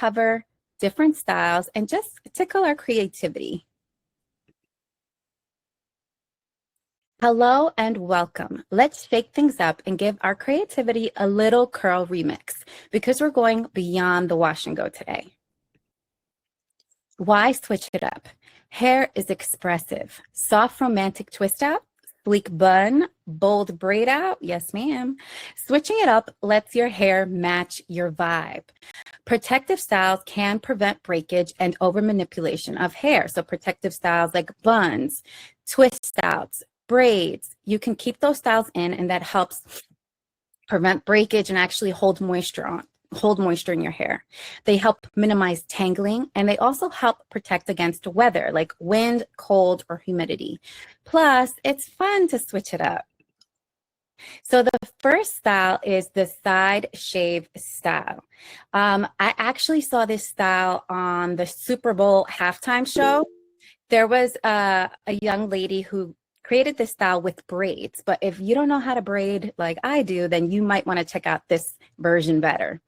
cover different styles and just tickle our creativity. Hello and welcome. Let's shake things up and give our creativity a little curl remix because we're going beyond the wash and go today. Why switch it up? Hair is expressive. Soft romantic twist out, sleek bun, bold braid out, yes ma'am. Switching it up lets your hair match your vibe. Protective styles can prevent breakage and over manipulation of hair. So protective styles like buns, twist outs, braids, you can keep those styles in, and that helps prevent breakage and actually hold moisture in your hair. They help minimize tangling, and they also help protect against weather like wind, cold, or humidity. Plus, it's fun to switch it up. So the first style is the side shave style. I actually saw this style on the Super Bowl halftime show. There was a young lady who created this style with braids, but if you don't know how to braid like I do, then you might want to check out this version better.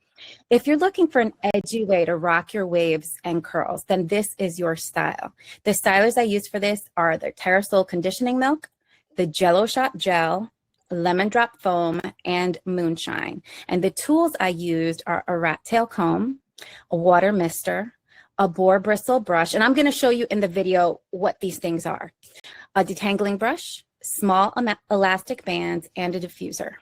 If you're looking for an edgy way to rock your waves and curls, then this is your style. The stylers I use for this are the Terrasol Conditioning Milk, the Jello Shot Gel, Lemon Drop Foam, and Moonshine. And the tools I used are a rat tail comb, a water mister, a boar bristle brush, and I'm going to show you in the video what these things are. A detangling brush, small elastic bands, and a diffuser.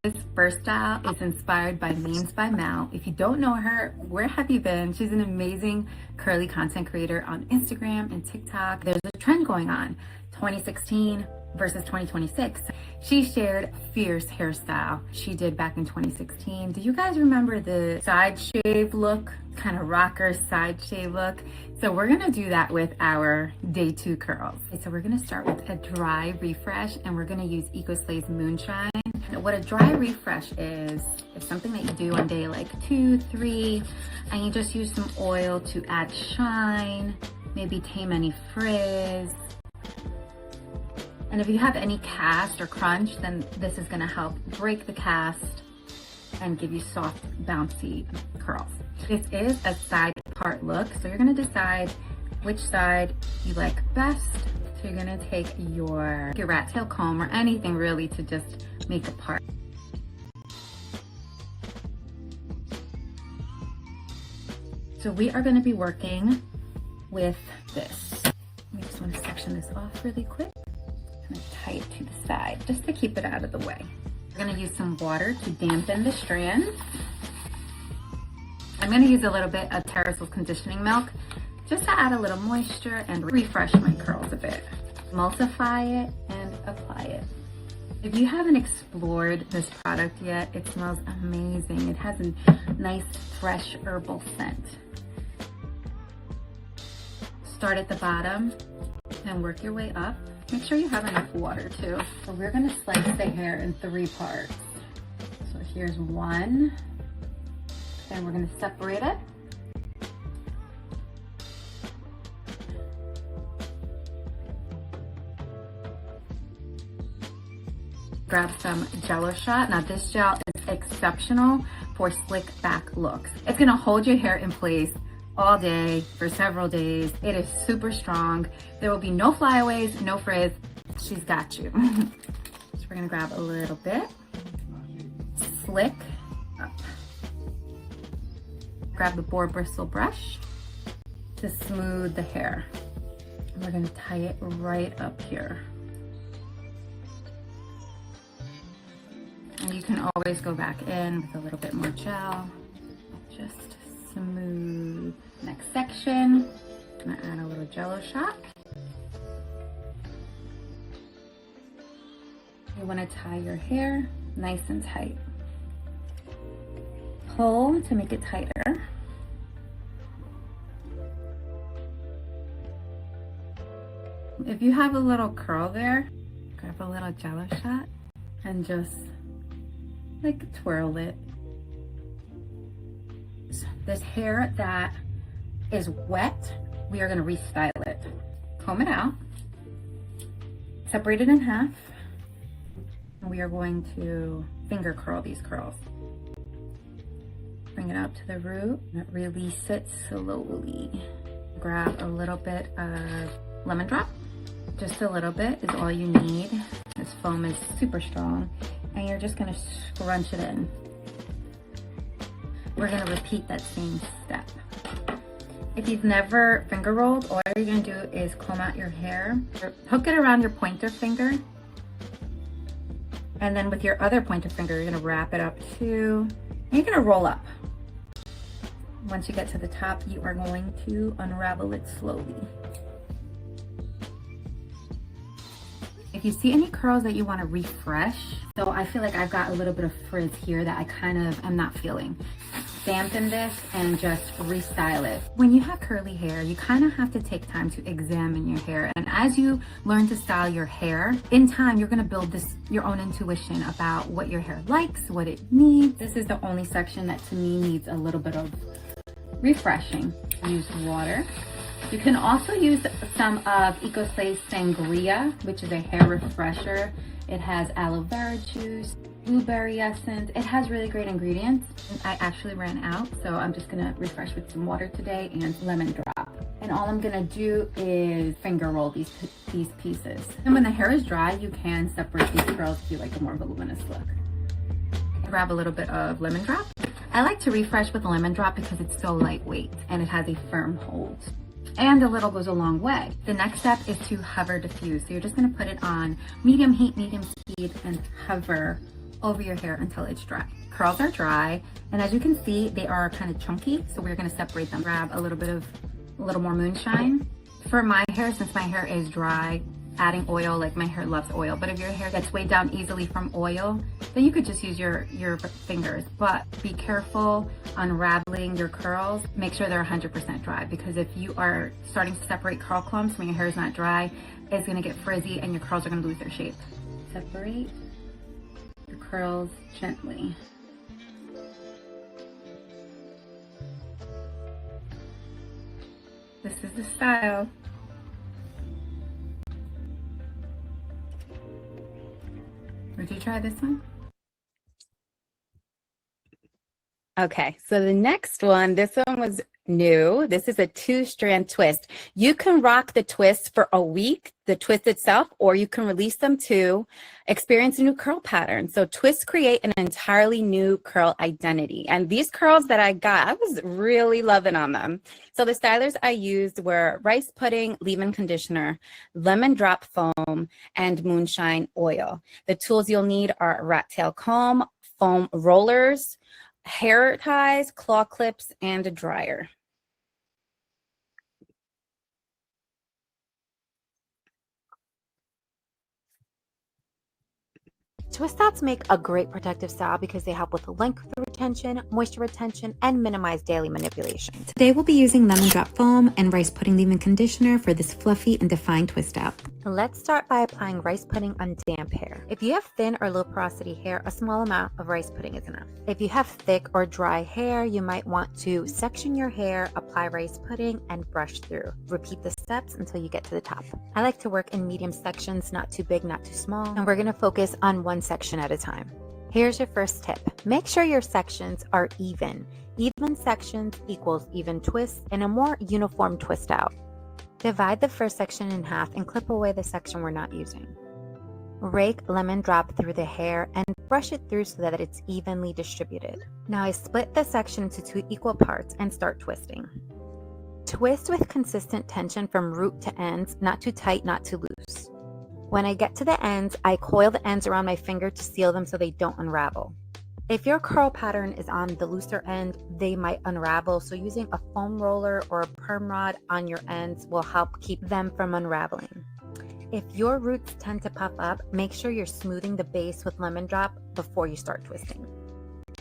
This first style is inspired by Means by Mal. If you don't know her, where have you been? She's an amazing curly content creator on Instagram and TikTok. There's a trend going on, 2016 versus 2026. She shared fierce hairstyle she did back in 2016. Do you guys remember the side shave look? Kind of rocker side shave look. So we're gonna do that with our day 2 curls. So we're gonna start with a dry refresh, and we're gonna use Ecoslay's Moonshine. What a dry refresh is something that you do on day like 2, 3, and you just use some oil to add shine, maybe tame any frizz. And if you have any cast or crunch, then this is gonna help break the cast and give you soft, bouncy curls. This is a side part look, so you're gonna decide which side you like best. So you're gonna take your rat tail comb or anything really to just make a part. So we are gonna be working with this. I just wanna section this off really quick. And tie it to the side just to keep it out of the way. We're gonna use some water to dampen the strands. I'm gonna use a little bit of Terrasol Conditioning Milk just to add a little moisture and refresh my curls a bit. Emulsify it and apply it. If you haven't explored this product yet, it smells amazing. It has a nice, fresh herbal scent. Start at the bottom and work your way up. Make sure you have enough water too. So we're gonna slice the hair in 3 parts. So here's 1, and we're gonna separate it. Grab some Jello Shot. Now this gel is exceptional for slick back looks. It's gonna hold your hair in place all day for several days. It is super strong. There will be no flyaways, no frizz. She's got you. So we're gonna grab a little bit, slick up. Grab the boar bristle brush to smooth the hair. We're gonna tie it right up here. And you can always go back in with a little bit more gel. Just smooth. Next section, I'm gonna add a little Jello Shot. You wanna tie your hair nice and tight. Pull to make it tighter. If you have a little curl there, grab a little Jello Shot and just like twirl it. So this hair that is wet, we are gonna restyle it. Comb it out, separate it in half, We are going to finger curl these curls. Bring it out to the root, release it slowly. Grab a little bit of lemon drop. Just a little bit is all you need. This foam is super strong, and you're just gonna scrunch it in. We're gonna repeat that same step. If you've never finger rolled, all you're gonna do is comb out your hair, hook it around your pointer finger, and then with your other pointer finger, you're gonna wrap it up too, and you're gonna roll up. Once you get to the top, you are going to unravel it slowly. If you see any curls that you want to refresh, so I feel like I've got a little bit of frizz here that I kind of am not feeling, dampen this and just restyle it. When you have curly hair, you kind of have to take time to examine your hair. And as you learn to style your hair, in time, you're gonna build your own intuition about what your hair likes, what it needs. This is the only section that to me needs a little bit of refreshing. Use water. You can also use some of Ecoslay Sangria, which is a hair refresher. It has aloe vera juice, blueberry essence. It has really great ingredients. I actually ran out, so I'm just gonna refresh with some water today and lemon drop. And all I'm gonna do is finger roll these pieces. And when the hair is dry, you can separate these curls if you like a more voluminous look. Grab a little bit of lemon drop. I like to refresh with lemon drop because it's so lightweight and it has a firm hold. And a little goes a long way. The next step is to hover diffuse. So you're just gonna put it on medium heat, medium speed, and hover over your hair until it's dry. Curls are dry, and as you can see, they are kind of chunky, so we're gonna separate them. Grab a little more moonshine. For my hair, since my hair is dry, adding oil, like my hair loves oil, but if your hair gets weighed down easily from oil, then you could just use your fingers. But be careful unraveling your curls. Make sure they're 100% dry, because if you are starting to separate curl clumps when your hair is not dry, it's gonna get frizzy and your curls are gonna lose their shape. Separate your curls gently. This is the style. Would you try this one? Okay, so the next one, this one was new. This is a 2-strand twist. You can rock the twist for a week, the twist itself, or you can release them to experience a new curl pattern. So twists create an entirely new curl identity. And these curls that I got, I was really loving on them. So the stylers I used were rice pudding, leave-in conditioner, lemon drop foam, and moonshine oil. The tools you'll need are a rat tail comb, foam rollers, hair ties, claw clips, and a dryer. Twist knots make a great protective style because they help with length retention, moisture retention, and minimize daily manipulation. Today we'll be using lemon drop foam and rice pudding leave-in conditioner for this fluffy and defined twist out. Let's start by applying rice pudding on damp hair. If you have thin or low porosity hair, a small amount of rice pudding is enough. If you have thick or dry hair, you might want to section your hair, apply rice pudding, and brush through. Repeat the steps until you get to the top. I like to work in medium sections, not too big, not too small, and we're going to focus on one section at a time. Here's your first tip. Make sure your sections are even. Even sections equals even twists and a more uniform twist out. Divide the first section in half and clip away the section we're not using. Rake lemon drop through the hair and brush it through so that it's evenly distributed. Now I split the section into 2 equal parts and start twisting. Twist with consistent tension from root to ends, not too tight, not too loose. When I get to the ends, I coil the ends around my finger to seal them so they don't unravel. If your curl pattern is on the looser end, they might unravel, so using a foam roller or a perm rod on your ends will help keep them from unraveling. If your roots tend to puff up, make sure you're smoothing the base with lemon drop before you start twisting.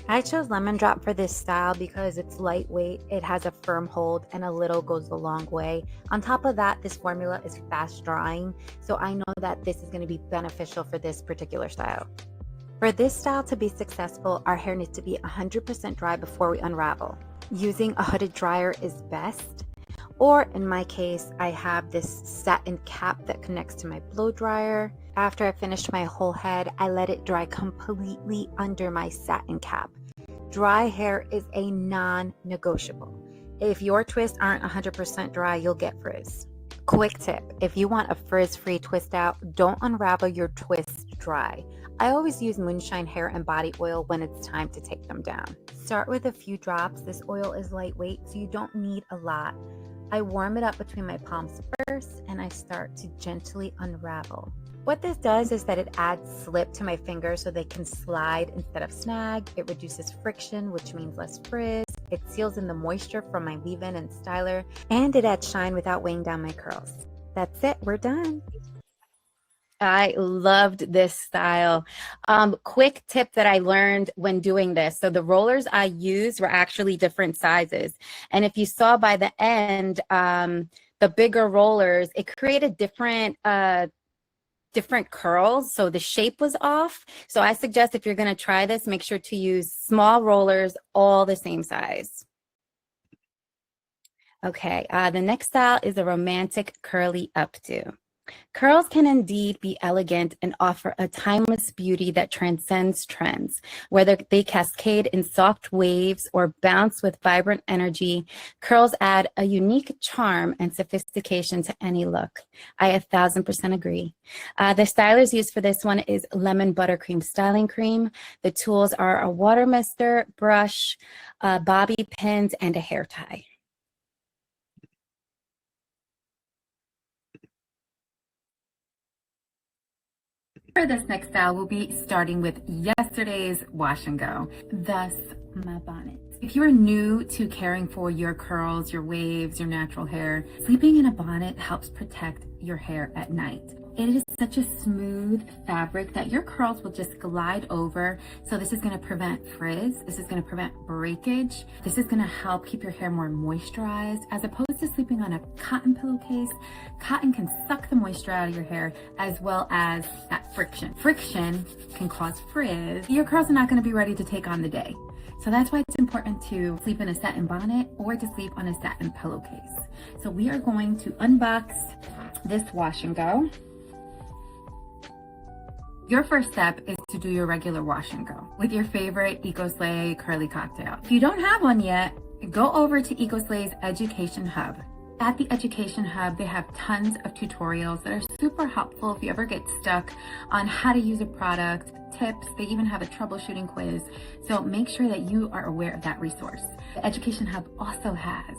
I chose lemon drop for this style because it's lightweight, it has a firm hold, and a little goes a long way. On top of that, this formula is fast drying, so I know that this is going to be beneficial for this particular style. For this style to be successful, our hair needs to be 100% dry before we unravel. Using a hooded dryer is best, Or in my case, I have this satin cap that connects to my blow dryer. After I finished my whole head, I let it dry completely under my satin cap. Dry hair is a non-negotiable. If your twists aren't 100% dry, you'll get frizz. Quick tip, if you want a frizz-free twist out, don't unravel your twists dry. I always use moonshine hair and body oil when it's time to take them down. Start with a few drops. This oil is lightweight, so you don't need a lot. I warm it up between my palms first, and I start to gently unravel. What this does is that it adds slip to my fingers so they can slide instead of snag. It reduces friction, which means less frizz. It seals in the moisture from my leave-in and styler, and it adds shine without weighing down my curls. That's it, we're done. I loved this style. Quick tip that I learned when doing this. So the rollers I used were actually different sizes. And if you saw by the end, the bigger rollers, it created different curls, so the shape was off. So I suggest if you're going to try this, make sure to use small rollers, all the same size. Okay, the next style is a romantic curly updo. Curls can indeed be elegant and offer a timeless beauty that transcends trends. Whether they cascade in soft waves or bounce with vibrant energy, curls add a unique charm and sophistication to any look. I 1000% agree. The stylers used for this one is lemon buttercream styling cream. The tools are a water mister, brush, bobby pins, and a hair tie. For this next style, we'll be starting with yesterday's wash and go, thus my bonnet. If you are new to caring for your curls, your waves, your natural hair, sleeping in a bonnet helps protect your hair at night. It is such a smooth fabric that your curls will just glide over. So this is going to prevent frizz. This is going to prevent breakage. This is going to help keep your hair more moisturized as opposed to sleeping on a cotton pillowcase. Cotton can suck the moisture out of your hair as well as that friction. Friction can cause frizz. Your curls are not going to be ready to take on the day. So that's why it's important to sleep in a satin bonnet or to sleep on a satin pillowcase. So we are going to unbox this wash and go. Your first step is to do your regular wash and go with your favorite Ecoslay curly cocktail. If you don't have one yet, go over to Ecoslay's Education Hub. At the Education Hub, they have tons of tutorials that are super helpful if you ever get stuck on how to use a product, tips. They even have a troubleshooting quiz. So make sure that you are aware of that resource. The Education Hub also has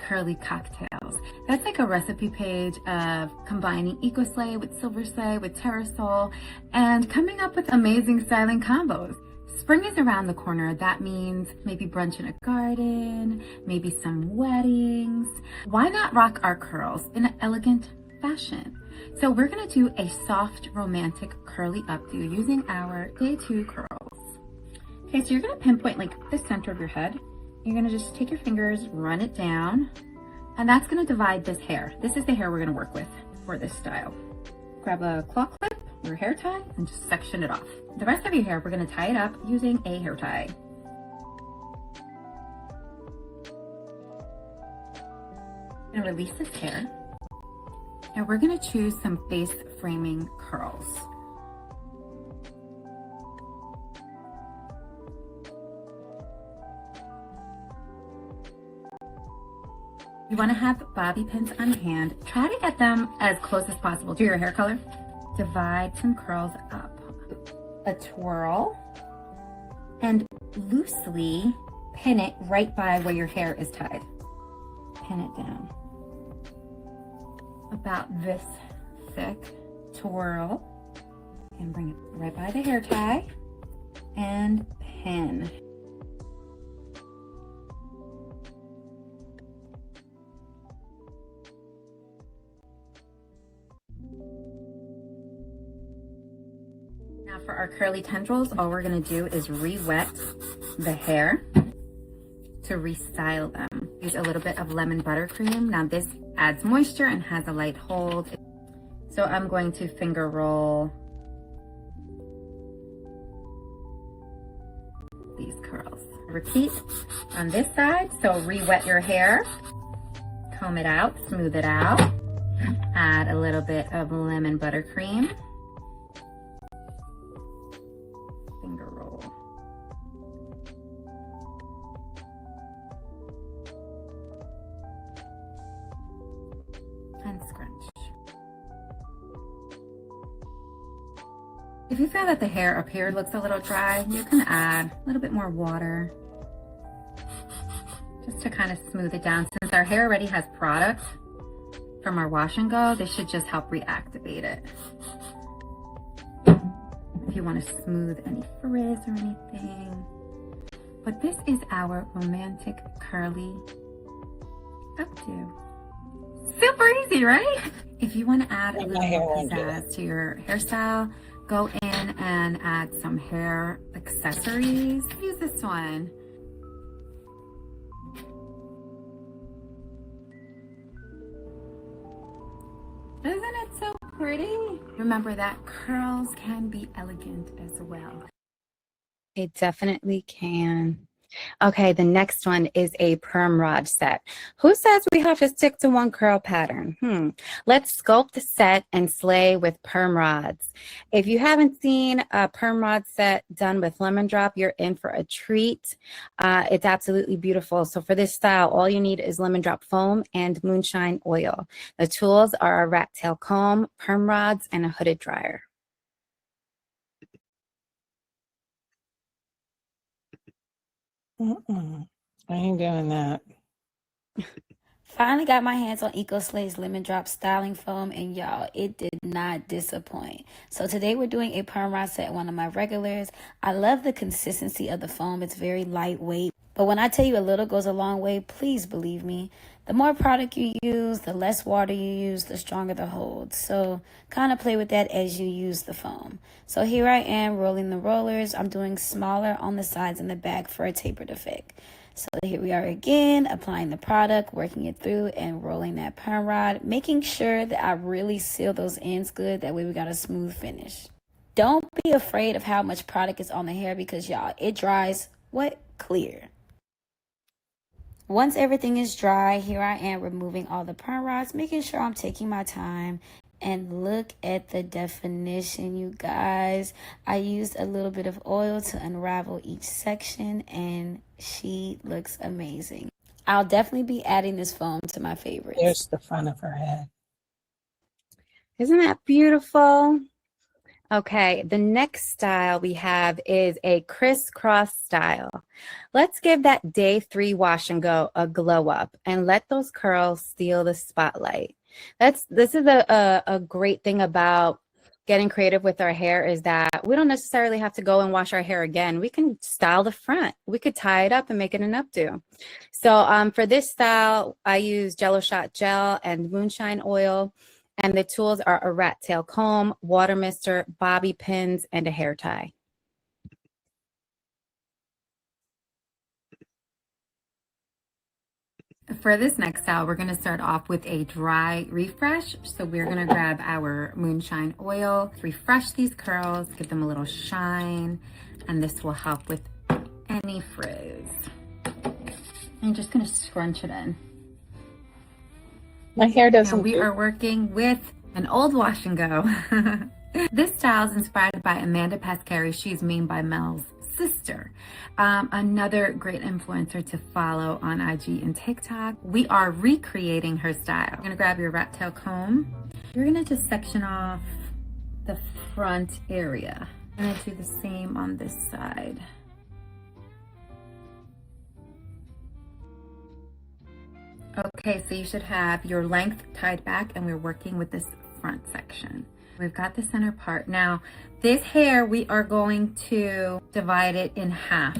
curly cocktails. That's like a recipe page of combining Ecoslay with Silverslay with Terrasol and coming up with amazing styling combos. Spring is around the corner. That means maybe brunch in a garden, maybe some weddings. Why not rock our curls in an elegant fashion? So we're gonna do a soft, romantic, curly updo using our Day 2 curls. Okay, so you're gonna pinpoint like the center of your head. You're gonna just take your fingers, run it down, and that's gonna divide this hair. This is the hair we're gonna work with for this style. Grab a claw clip or hair tie and just section it off. The rest of your hair, we're gonna tie it up using a hair tie. I'm gonna release this hair, and we're gonna choose some face framing curls. You want to have bobby pins on hand. Try to get them as close as possible to your hair color. Divide some curls up. A twirl. And loosely pin it right by where your hair is tied. Pin it down. About this thick. Twirl. And bring it right by the hair tie. And pin. Now for our curly tendrils, all we're gonna do is re-wet the hair to restyle them. Use a little bit of lemon buttercream. Now this adds moisture and has a light hold. So I'm going to finger roll these curls. Repeat on this side, so re-wet your hair. comb it out, smooth it out, add a little bit of lemon buttercream, finger roll. And scrunch. If you feel that the hair up here looks a little dry, you can add a little bit more water just to kind of smooth it down. Since our hair already has product from our wash and go, this should just help reactivate it. If you want to smooth any frizz or anything. But this is our romantic curly updo. Super easy, right? If you want to add a little more pizzazz to your hairstyle, go in and add some hair accessories. Use this one. Isn't it so pretty? Remember that curls can be elegant as well. It definitely can. Okay, the next one is a perm rod set. Who says we have to stick to one curl pattern? Let's sculpt the set and slay with perm rods. If you haven't seen a perm rod set done with lemon drop, you're in for a treat. It's absolutely beautiful. So for this style, all you need is lemon drop foam and moonshine oil. The tools are a rat tail comb, perm rods, and a hooded dryer. I ain't doing that. Finally got my hands on Ecoslay's lemon drop styling foam, and y'all, it did not disappoint. So today we're doing a perm rod set, one of my regulars. I love the consistency of the foam. It's very lightweight. But when I tell you a little goes a long way, please believe me. The more product you use, the less water you use, the stronger the hold. So kind of play with that as you use the foam. So here I am rolling the rollers. I'm doing smaller on the sides and the back for a tapered effect. So here we are again, applying the product, working it through and rolling that perm rod, making sure that I really seal those ends good. That way we got a smooth finish. Don't be afraid of how much product is on the hair because y'all, it dries clear. Once everything is dry, here I am removing all the perm rods, making sure I'm taking my time. And look at the definition, you guys. I used a little bit of oil to unravel each section, and she looks amazing. I'll definitely be adding this foam to my favorites. Here's the front of her head. Isn't that beautiful? Okay, the next style we have is a crisscross style. Let's give that day 3 wash and go a glow up and let those curls steal the spotlight. This is a great thing about getting creative with our hair is that we don't necessarily have to go and wash our hair again. We can style the front. We could tie it up and make it an updo. So for this style, I use Jello Shot Gel and moonshine oil. And the tools are a rat tail comb, water mister, bobby pins, and a hair tie. For this next style, we're going to start off with a dry refresh. So we're going to grab our moonshine oil, refresh these curls, give them a little shine, and this will help with any frizz. I'm just going to scrunch it in. My hair doesn't. And we are working with an old wash and go. This style is inspired by Amanda Pascari. She's Mean by Mel's sister. Another great influencer to follow on IG and TikTok. We are recreating her style. You're gonna grab your rat tail comb. You're gonna just section off the front area. I'm gonna do the same on this side. Okay, so you should have your length tied back and we're working with this front section. We've got the center part. Now, this hair, we are going to divide it in half.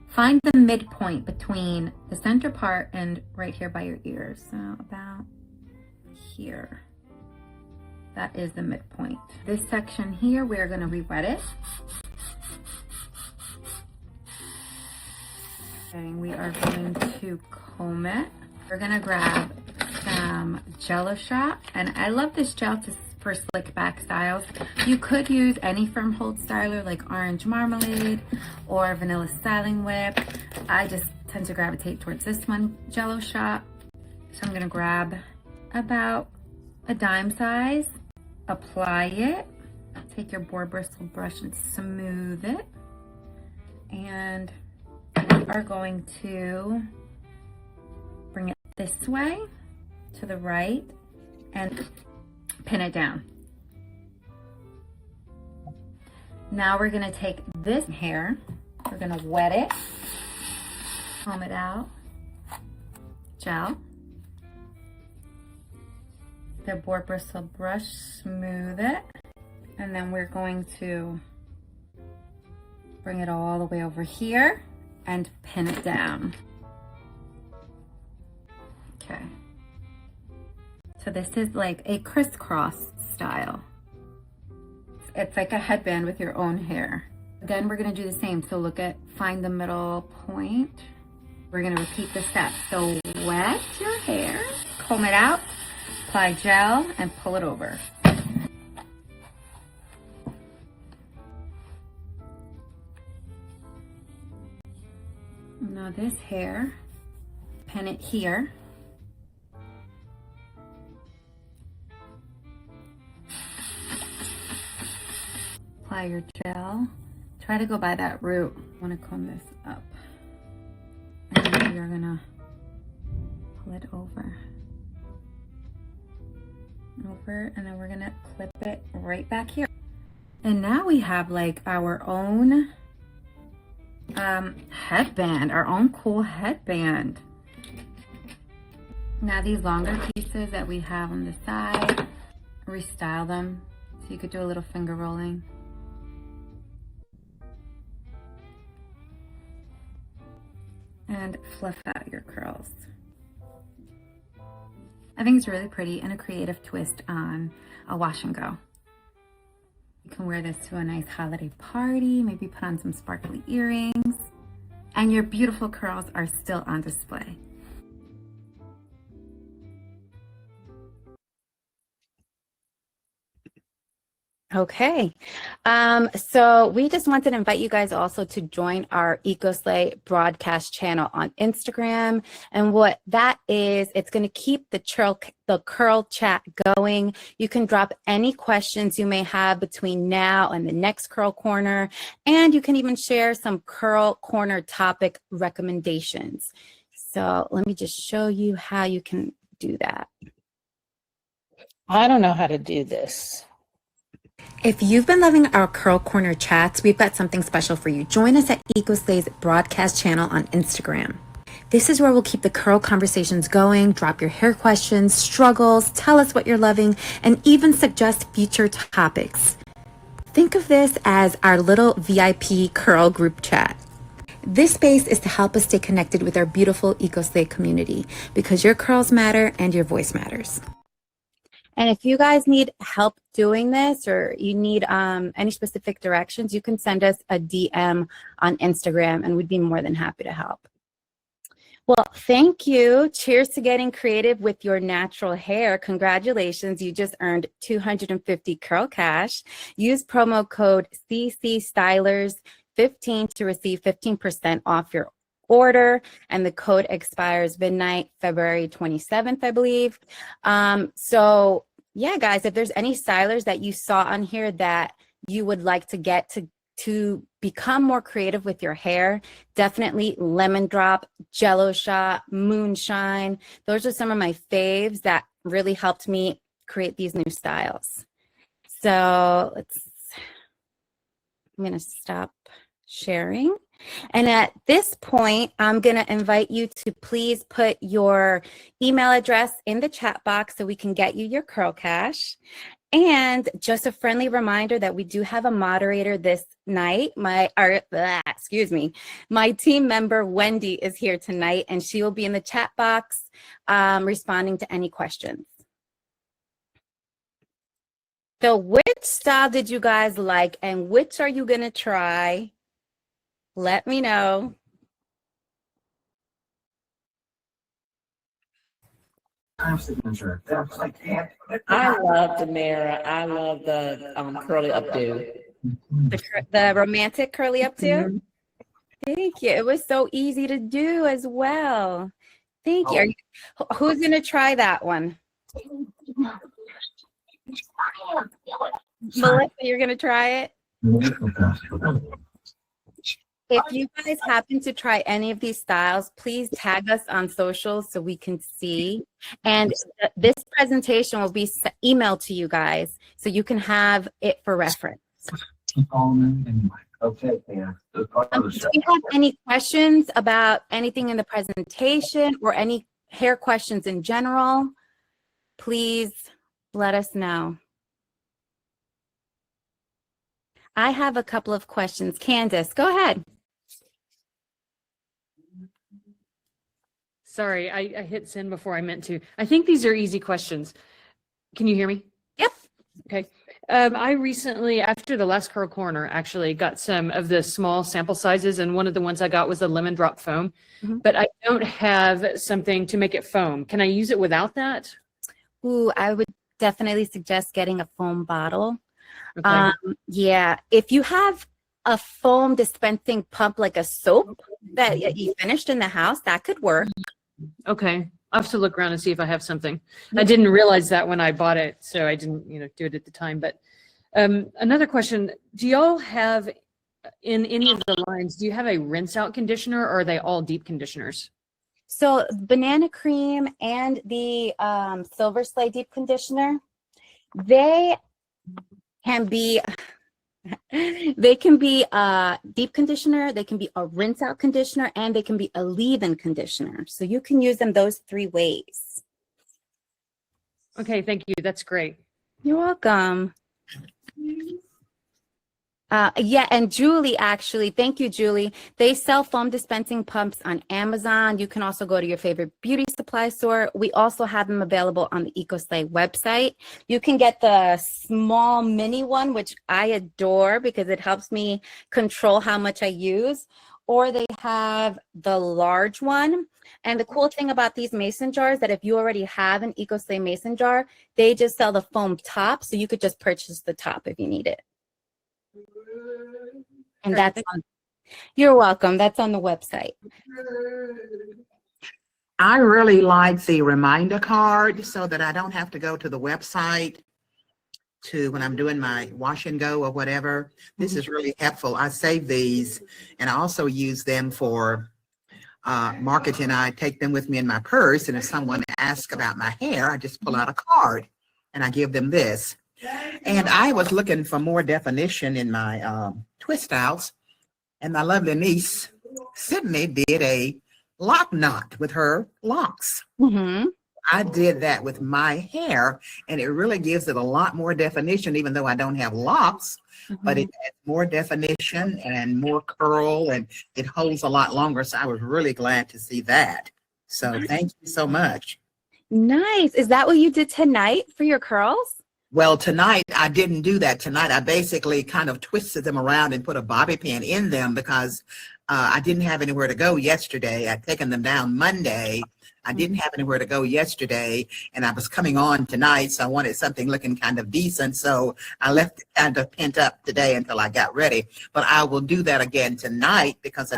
Find the midpoint between the center part and right here by your ears. So about here. That is the midpoint. This section here, we're gonna re-wet it. Okay, we are going to comb it. We're gonna grab some Jello Shot, and I love this gel for slick back styles. You could use any firm hold styler like orange marmalade or vanilla styling whip. I just tend to gravitate towards this one, Jello Shot. So I'm gonna grab about a dime size, apply it, take your boar bristle brush and smooth it. And we are going to bring it this way to the right and pin it down. Now we're gonna take this hair, we're gonna wet it, comb it out, gel, the boar bristle brush, smooth it, and then we're going to bring it all the way over here and pin it down. Okay. So this is like a crisscross style. It's like a headband with your own hair. Again, we're gonna do the same. So look at, find the middle point. We're gonna repeat the steps. So wet your hair, comb it out, apply gel, and pull it over. Now this hair, pin it here. Apply your gel. Try to go by that root. I want to comb this up. And then you're gonna pull it over. And then we're gonna clip it right back here. And now we have like our own headband, our own cool headband. Now these longer pieces that we have on the side, restyle them. So you could do a little finger rolling. And fluff out your curls. I think it's really pretty and a creative twist on a wash and go. You can wear this to a nice holiday party, maybe put on some sparkly earrings, and your beautiful curls are still on display. Okay, so we just wanted to invite you guys also to join our Ecoslay broadcast channel on Instagram. And what that is, it's going to keep the curl chat going. You can drop any questions you may have between now and the next Curl Corner. And you can even share some Curl Corner topic recommendations. So let me just show you how you can do that. I don't know how to do this. If you've been loving our Curl Corner chats, we've got something special for you. Join us at Ecoslay's broadcast channel on Instagram. This is where we'll keep the curl conversations going, drop your hair questions, struggles, tell us what you're loving, and even suggest future topics. Think of this as our little VIP curl group chat. This space is to help us stay connected with our beautiful Ecoslay community because your curls matter and your voice matters. And if you guys need help doing this or you need any specific directions, you can send us a DM on Instagram and we'd be more than happy to help. Well, thank you. Cheers to getting creative with your natural hair. Congratulations. You just earned 250 curl cash. Use promo code CCStylers15 to receive 15% off your order, and the code expires midnight February 27th, I believe. So yeah, guys, if there's any stylers that you saw on here that you would like to get to become more creative with your hair, definitely Lemon Drop, Jello Shot, Moonshine. Those are some of my faves that really helped me create these new styles. So I'm gonna stop sharing. And at this point, I'm going to invite you to please put your email address in the chat box so we can get you your curl cash. And just a friendly reminder that we do have a moderator this night. My team member, Wendy, is here tonight, and she will be in the chat box responding to any questions. So which style did you guys like, and which are you going to try? Let me know. I love the mirror. I love the curly updo. The romantic curly updo? Thank you. It was so easy to do as well. Thank you. Who's going to try that one? Melissa, you're going to try it? If you guys happen to try any of these styles, please tag us on socials so we can see. And this presentation will be emailed to you guys so you can have it for reference. Okay, yeah. Do you have any questions about anything in the presentation or any hair questions in general? Please let us know. I have a couple of questions. Candace, go ahead. Sorry, I hit send before I meant to. I think these are easy questions. Can you hear me? Yep. Okay. I recently, after the last curl corner, actually got some of the small sample sizes, and one of the ones I got was the lemon drop foam, but I don't have something to make it foam. Can I use it without that? Ooh, I would definitely suggest getting a foam bottle. Okay. Yeah, if you have a foam dispensing pump like a soap that you finished in the house, that could work. Okay. I'll have to look around and see if I have something. I didn't realize that when I bought it, so I didn't, do it at the time. But another question, do y'all have, in any of the lines, do you have a rinse out conditioner, or are they all deep conditioners? So banana cream and the Silver Slay deep conditioner, they can be a deep conditioner, they can be a rinse out conditioner, and they can be a leave-in conditioner. So you can use them those 3 ways. Okay, thank you. That's great. You're welcome. Yeah, and Julie, actually, thank you, Julie. They sell foam dispensing pumps on Amazon. You can also go to your favorite beauty supply store. We also have them available on the Ecoslay website. You can get the small mini one, which I adore because it helps me control how much I use, or they have the large one. And the cool thing about these mason jars that if you already have an Ecoslay mason jar, they just sell the foam top, so you could just purchase the top if you need it. And that's on, you're welcome. That's on the website. I really like the reminder card so that I don't have to go to the website when I'm doing my wash and go or whatever. This is really helpful. I save these, and I also use them for marketing. I take them with me in my purse, and if someone asks about my hair, I just pull out a card and I give them this. And I was looking for more definition in my twist outs, and my lovely niece Sydney did a lock knot with her locks. I did that with my hair, and it really gives it a lot more definition, even though I don't have locks, but it has more definition and more curl, and it holds a lot longer. So I was really glad to see that. So thank you so much. Nice. Is that what you did tonight for your curls? Well, tonight I didn't do that. Tonight I basically kind of twisted them around and put a bobby pin in them because I didn't have anywhere to go yesterday. I'd taken them down Monday. I didn't have anywhere to go yesterday, and I was coming on tonight, so I wanted something looking kind of decent. So I left it kind of pent up today until I got ready. But I will do that again tonight because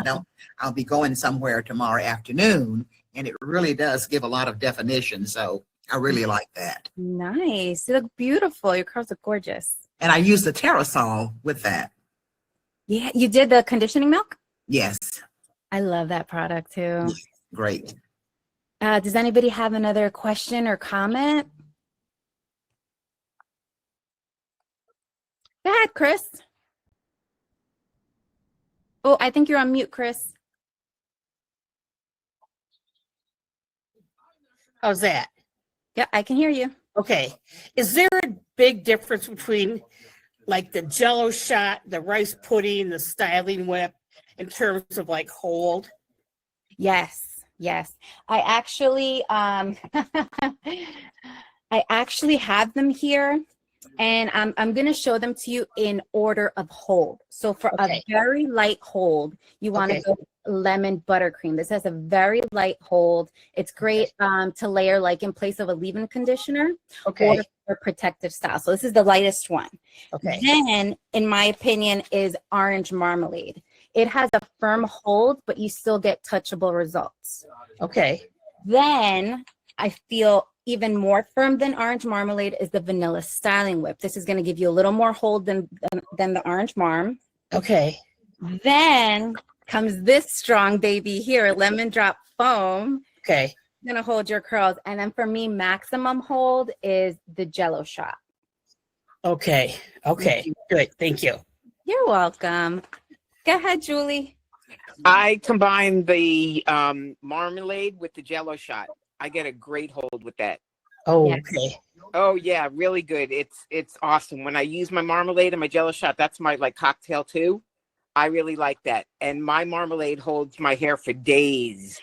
I'll be going somewhere tomorrow afternoon, and it really does give a lot of definition. So I really like that. Nice. You look beautiful. Your curls are gorgeous. And I use the Terrasol with that. Yeah, you did the conditioning milk? Yes. I love that product too. Great. Does anybody have another question or comment? Go ahead, Chris. Oh, I think you're on mute, Chris. How's that? Yeah, I can hear you. Okay. Is there a big difference between like the Jello shot, the rice pudding, the styling whip in terms of like hold? Yes. I actually have them here, and I'm going to show them to you in order of hold. So for a very light hold, you want to go lemon buttercream. This has a very light hold. It's great to layer like in place of a leave-in conditioner or protective style. So this is the lightest one. Then, in my opinion, is orange marmalade. It has a firm hold, but you still get touchable results. Then I feel even more firm than orange marmalade is the vanilla styling whip. This is going to give you a little more hold than the orange marm. Okay. Then comes this strong baby here, lemon drop foam. Okay. Gonna hold your curls. And then for me, maximum hold is the Jello shot. Okay. Okay. Good. Thank you. You're welcome. Go ahead, Julie. I combine the marmalade with the Jello shot. I get a great hold with that. Oh, Yes. okay. Oh yeah, really good. It's awesome. When I use my marmalade and my Jello shot, that's my like cocktail too. I really like that. And my marmalade holds my hair for days.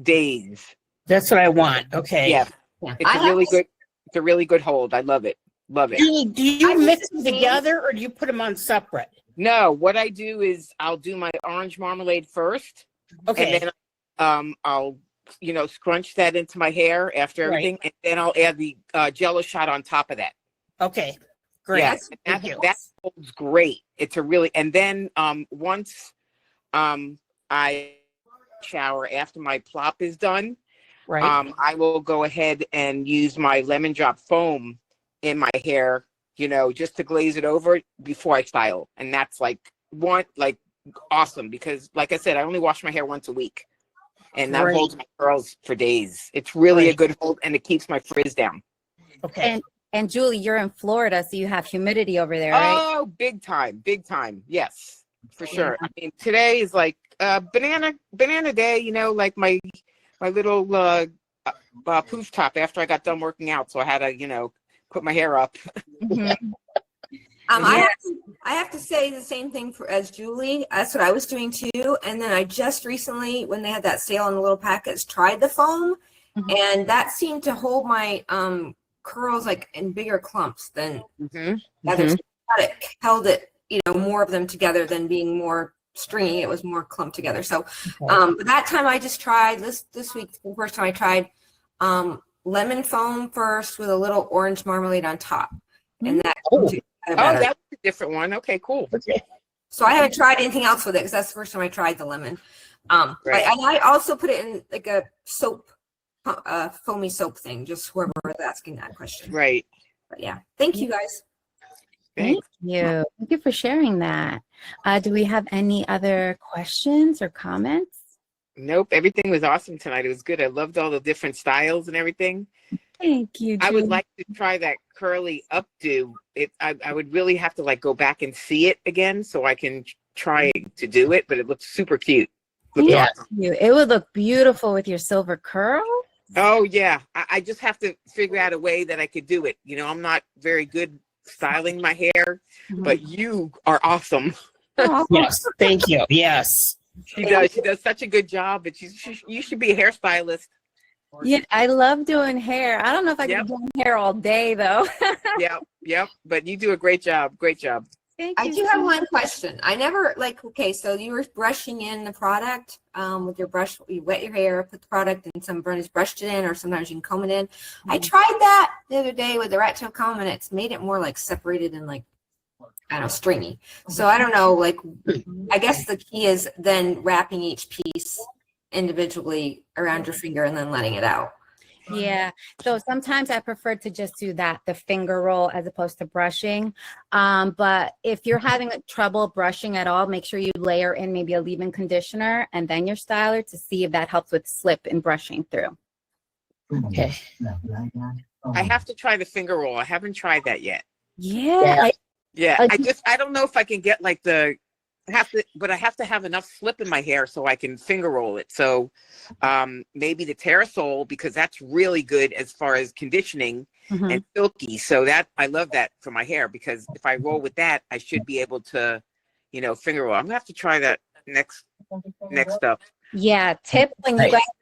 Days. That's what I want. Okay. Yeah. It's a really good hold. I love it. Love it. Do you mix them together or do you put them on separate? No, what I do is I'll do my orange marmalade first. Okay. And then I'll scrunch that into my hair after everything, and then I'll add the Jello shot on top of that. Okay. Great. Yeah, Thank you. that holds great. It's a really, and then once I shower after my plop is done, Right. I will go ahead and use my lemon drop foam in my hair, just to glaze it over before I style. And that's awesome because like I said, I only wash my hair once a week. And that holds my curls for days. It's really a good hold, and it keeps my frizz down. Okay. And Julie, you're in Florida, so you have humidity over there, right? Oh, big time. Yes, for sure. I mean, today is like banana day, like my little poof top after I got done working out. So I had to, put my hair up. Mhm. I have to say the same thing as Julie. That's what I was doing too. And then I just recently, when they had that sale on the little packets, tried the foam, and that seemed to hold my curls like in bigger clumps than others. It held it, more of them together than being more stringy. It was more clumped together. So, but that time I just tried this week. The first time I tried lemon foam first with a little orange marmalade on top, and that. That was a different one. Okay, cool. Okay. So I haven't tried anything else with it because that's the first time I tried the lemon. I also put it in like a soap, foamy soap thing. Just whoever was asking that question. Right. But yeah, thank you guys. Thank you. Thank you for sharing that. Do we have any other questions or comments? Nope. Everything was awesome tonight. It was good. I loved all the different styles and everything. Thank you, I would Julie. like to try that curly updo. I would really have to go back and see it again so I can try to do it, but it looks super cute. Thank you. It would look beautiful with your silver curl. Oh yeah. I just have to figure out a way that I could do it. I'm not very good styling my hair, but you are awesome. Yes. Thank you. Yes. She does such a good job, but you should be a hairstylist. Yeah, I love doing hair. I don't know if I can do hair all day though. Yep. But you do a great job. Great job. Thank I you do so have much. one question. I never so you were brushing in the product with your brush. You wet your hair, put the product in. Some brushes brushed it in, or sometimes you can comb it in. I tried that the other day with the rat tail comb, and it's made it more like separated and like, I don't know, stringy. So I don't know, I guess the key is then wrapping each piece individually around your finger and then letting it out. Yeah. So sometimes I prefer to just do that, the finger roll, as opposed to brushing. But if you're having trouble brushing at all, make sure you layer in maybe a leave-in conditioner and then your styler to see if that helps with slip in brushing through. Okay. I have to try the finger roll. I haven't tried that yet. Yeah. I don't know if I can get but I have to have enough slip in my hair so I can finger roll it. So maybe the Terrasol, because that's really good as far as conditioning and silky. So I love that for my hair, because if I roll with that, I should be able to, finger roll. I'm gonna have to try that next up. Yeah. Tip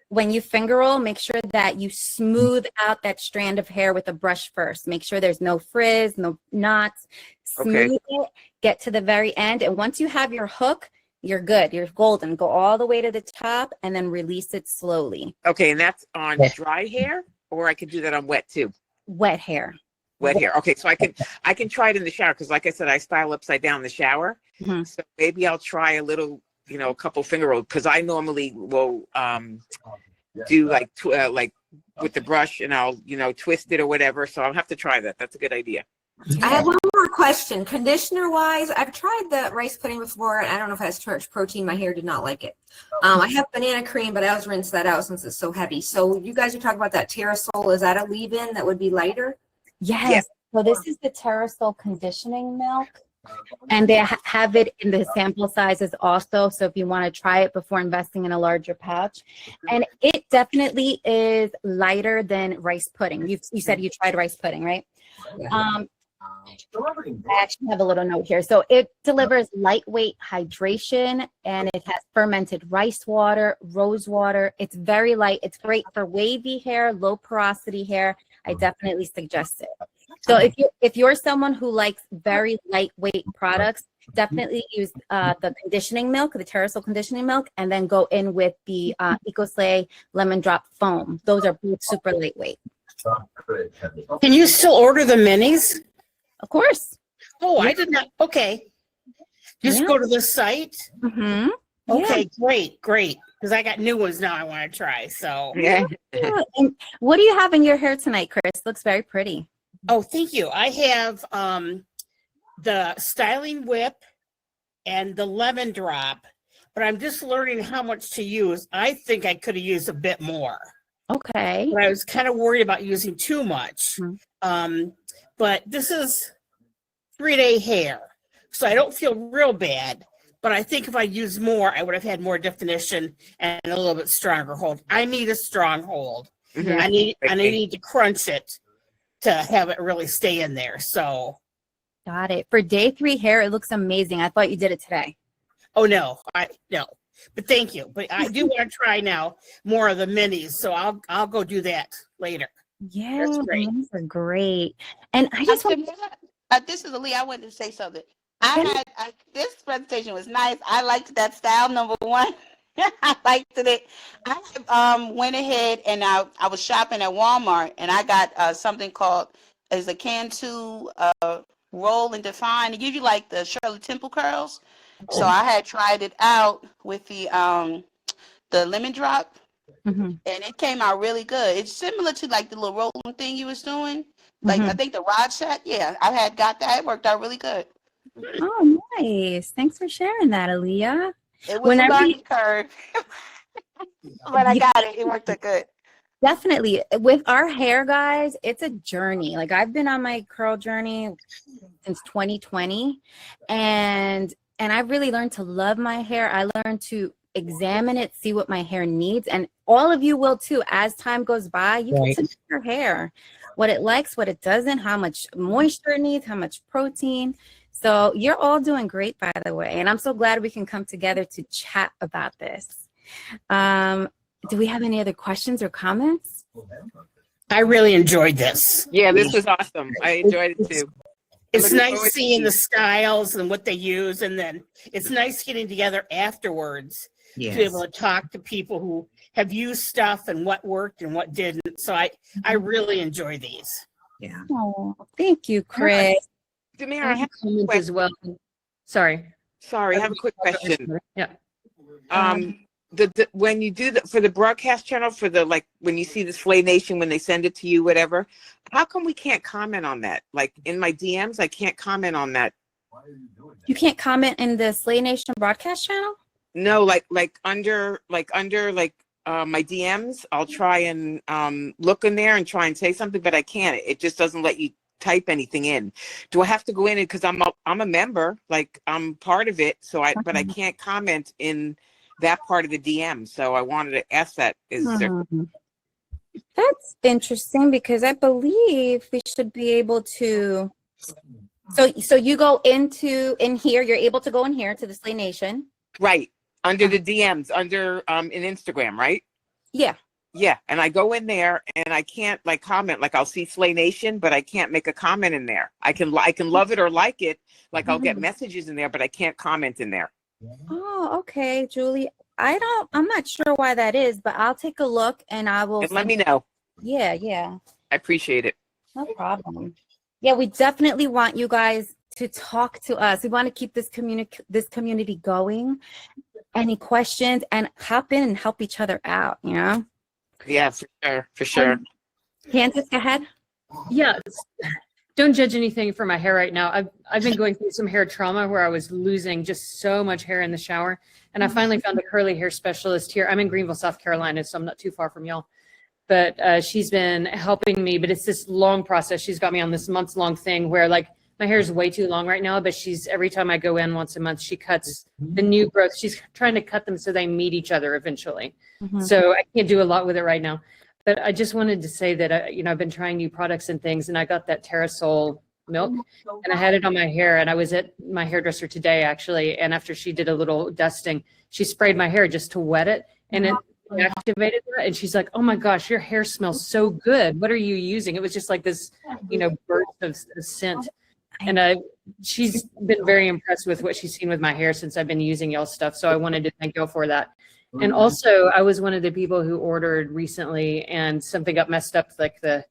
when you finger roll, make sure that you smooth out that strand of hair with a brush first. Make sure there's no frizz, no knots. Smooth it, get to the very end. And once you have your hook, you're good. You're golden. Go all the way to the top and then release it slowly. Okay. And that's on dry hair, or I could do that on wet too? Wet hair. Wet hair. Okay. So I can try it in the shower. Cause like I said, I style upside down in the shower. So maybe I'll try a little, a couple finger rolls. Cause I normally will, do like with the brush, and I'll twist it or whatever. So I'll have to try that. That's a good idea. I have one more question. Conditioner wise, I've tried the rice pudding before, and I don't know if it has too much protein. My hair did not like it. I have banana cream, but I always rinse that out since it's so heavy. So you guys are talking about that Terrasol. Is that a leave-in that would be lighter? Yes. Yeah. So this is the Terrasol conditioning milk. And they have it in the sample sizes also. So if you want to try it before investing in a larger pouch. And it definitely is lighter than rice pudding. You said you tried rice pudding, right? I actually have a little note here. So it delivers lightweight hydration, and it has fermented rice water, rose water. It's very light. It's great for wavy hair, low porosity hair. I definitely suggest it. So if you're someone who likes very lightweight products, definitely use the conditioning milk, the Terrasol conditioning milk, and then go in with the Ecoslay lemon drop foam. Those are both super lightweight. Can you still order the minis? Of course. Oh, I did not. Okay. Just go to the site. Mm-hmm. Okay, great. Because I got new ones now I want to try. So Yeah. And what do you have in your hair tonight, Chris? Looks very pretty. Oh, thank you. I have the styling whip and the lemon drop, but I'm just learning how much to use. I think I could have used a bit more. Okay. But I was kind of worried about using too much. But this is 3-day hair, so I don't feel real bad. But I think if I used more, I would have had more definition and a little bit stronger hold. I need a strong hold. Mhm. I need to crunch it to have it really stay in there. So, Got it. For day 3 hair, it looks amazing. I thought you did it today. oh no, no. But thank you. But I do want to try now more of the minis, so I'll go do that later. Yeah, That's great. these are great. And I just want This is Ali. I wanted to say something. This presentation was nice. I liked that style, number one. I liked it. I went ahead and I was shopping at Walmart, and I got something called as a Cantu roll and define. It gives you like the Shirley Temple curls. So I had tried it out with the lemon drop, and it came out really good. It's similar to like the little rolling thing you was doing. Like I think the rod set. Yeah, I got that. It worked out really good. Oh, nice. Thanks for sharing that, Aaliyah. It was a learning curve, but I got it. It worked out good. Definitely. With our hair, guys, it's a journey. Like I've been on my curl journey since 2020, and I really learned to love my hair. I learned to examine it, see what my hair needs, and all of you will too. As time goes by, you can see your hair, what it likes, what it doesn't, how much moisture it needs, how much protein. So you're all doing great, by the way, and I'm so glad we can come together to chat about this. Do we have any other questions or comments? I really enjoyed this. Yeah, this was awesome. I enjoyed it too. It's nice seeing the styles and what they use, and then it's nice getting together afterwards to be able to talk to people who have used stuff and what worked and what didn't. So I really enjoy these. Yeah. Oh, thank you, Chris. Demir, I have a Comment quick as well. Sorry. I have a quick question. Yeah. When you do for the broadcast channel, for the like when you see the Slay Nation, when they send it to you, whatever, how come we can't comment on that? Like in my DMs, I can't comment on that. You can't comment in the Slay Nation broadcast channel? No, like under my DMs, I'll try and look in there and try and say something, but I can't. It just doesn't let you type anything in. Do I have to go in because I'm a member, like I'm part of it, so but I can't comment in that part of the DM. So I wanted to ask that. That's interesting because I believe we should be able to. So you go in here. You're able to go in here to the Slay Nation. Right under the DMs under in Instagram, right? Yeah. Yeah, and I go in there and I can't like comment. Like I'll see Slay Nation, but I can't make a comment in there. I can love it or like it. Like I'll get messages in there, but I can't comment in there. Oh, okay, Julie. I'm not sure why that is, but I'll take a look and I will. And let me know. Yeah. I appreciate it. No problem. Yeah, we definitely want you guys to talk to us. We want to keep this community going. Any questions, and hop in and help each other out, you know? Yeah, for sure, for sure. Candace, go ahead. Yeah. Don't judge anything for my hair right now. I've been going through some hair trauma where I was losing just so much hair in the shower. And I finally found a curly hair specialist here. I'm in Greenville, South Carolina, so I'm not too far from y'all. But she's been helping me, but it's this long process. She's got me on this months-long thing where like my hair is way too long right now, but every time I go in once a month, she cuts the new growth. She's trying to cut them so they meet each other eventually. So I can't do a lot with it right now. But I just wanted to say that, I've been trying new products and things, and I got that Terrasol milk, and I had it on my hair, and I was at my hairdresser today, actually, and after she did a little dusting, she sprayed my hair just to wet it, and it activated that, and she's like, oh my gosh, your hair smells so good. What are you using? It was just like this, burst of scent. And she's been very impressed with what she's seen with my hair since I've been using y'all's stuff, so I wanted to thank y'all for that. And also, I was one of the people who ordered recently, and something got messed up, like a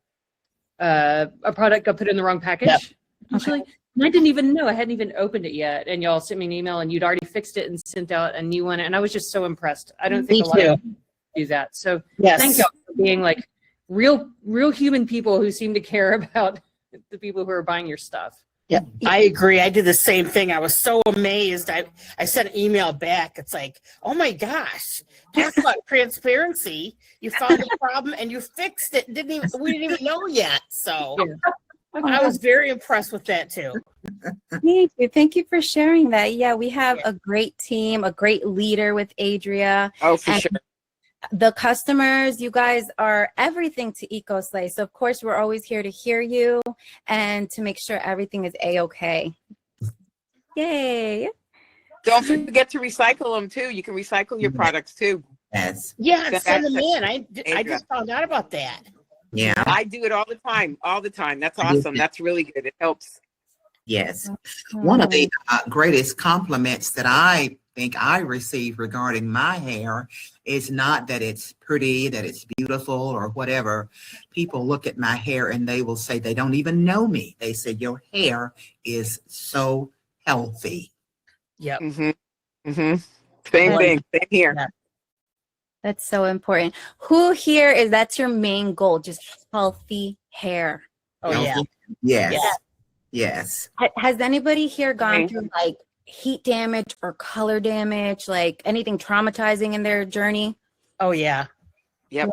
product got put in the wrong package. Actually, and I didn't even know. I hadn't even opened it yet, and y'all sent me an email, and you'd already fixed it and sent out a new one, and I was just so impressed. I don't think a lot of people do that. So thank y'all for being like real human people who seem to care about the people who are buying your stuff. Yeah, I agree. I did the same thing. I was so amazed. I sent an email back. It's like, oh my gosh, talk about transparency. You found the problem and you fixed it. We didn't even know yet. So I was very impressed with that too. Thank you. Thank you for sharing that. Yeah, we have a great team, a great leader with Adria. Oh, for sure. The customers, you guys are everything to Ecoslay. So of course, we're always here to hear you and to make sure everything is A-okay. Yay. Don't forget to recycle them too. You can recycle your products too. Yes. Yeah, send them in. I just found out about that. Yeah. I do it all the time. All the time. That's awesome. That's really good. It helps. Yes. One of the greatest compliments that I think I receive regarding my hair is not that it's pretty, that it's beautiful or whatever. People look at my hair and they will say, they don't even know me. They say, your hair is so healthy. Yep. Same thing. Same here. Yeah. That's so important. Who here that's your main goal? Just healthy hair. Oh, yeah. Yes. Yes. Has anybody here gone through like heat damage or color damage, like anything traumatizing in their journey? Oh, yeah. Yep.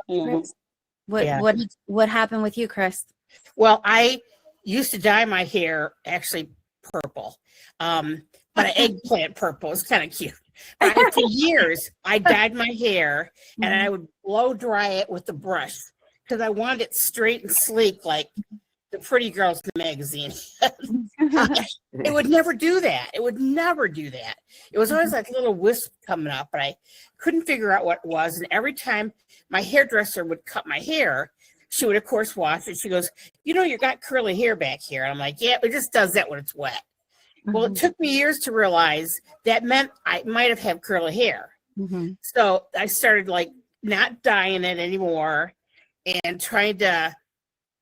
What happened with you, Chris? Well, I used to dye my hair actually purple, but an eggplant purple. It's kind of cute. But for years, I dyed my hair and I would blow dry it with the brush because I wanted it straight and sleek like the pretty girls in the magazine. It would never do that. It would never do that. It was always like a little wisp coming up, but I couldn't figure out what it was. And every time my hairdresser would cut my hair, she would, of course, wash it. She goes, you got curly hair back here. And I'm like, yeah, it just does that when it's wet. Well, it took me years to realize that meant I might have had curly hair. So I started like not dyeing it anymore and trying to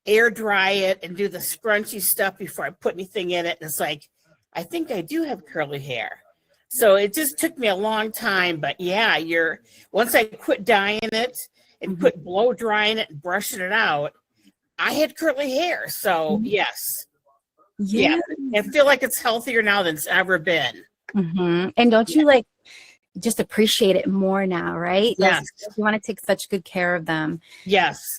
air dry it and do the scrunchy stuff before I put anything in it. And it's like, I think I do have curly hair. So it just took me a long time. But yeah, once I quit dyeing it and quit blow drying it and brushing it out, I had curly hair. So yes. Yeah. I feel like it's healthier now than it's ever been. And don't you like just appreciate it more now, right? Yes. You want to take such good care of them. Yes.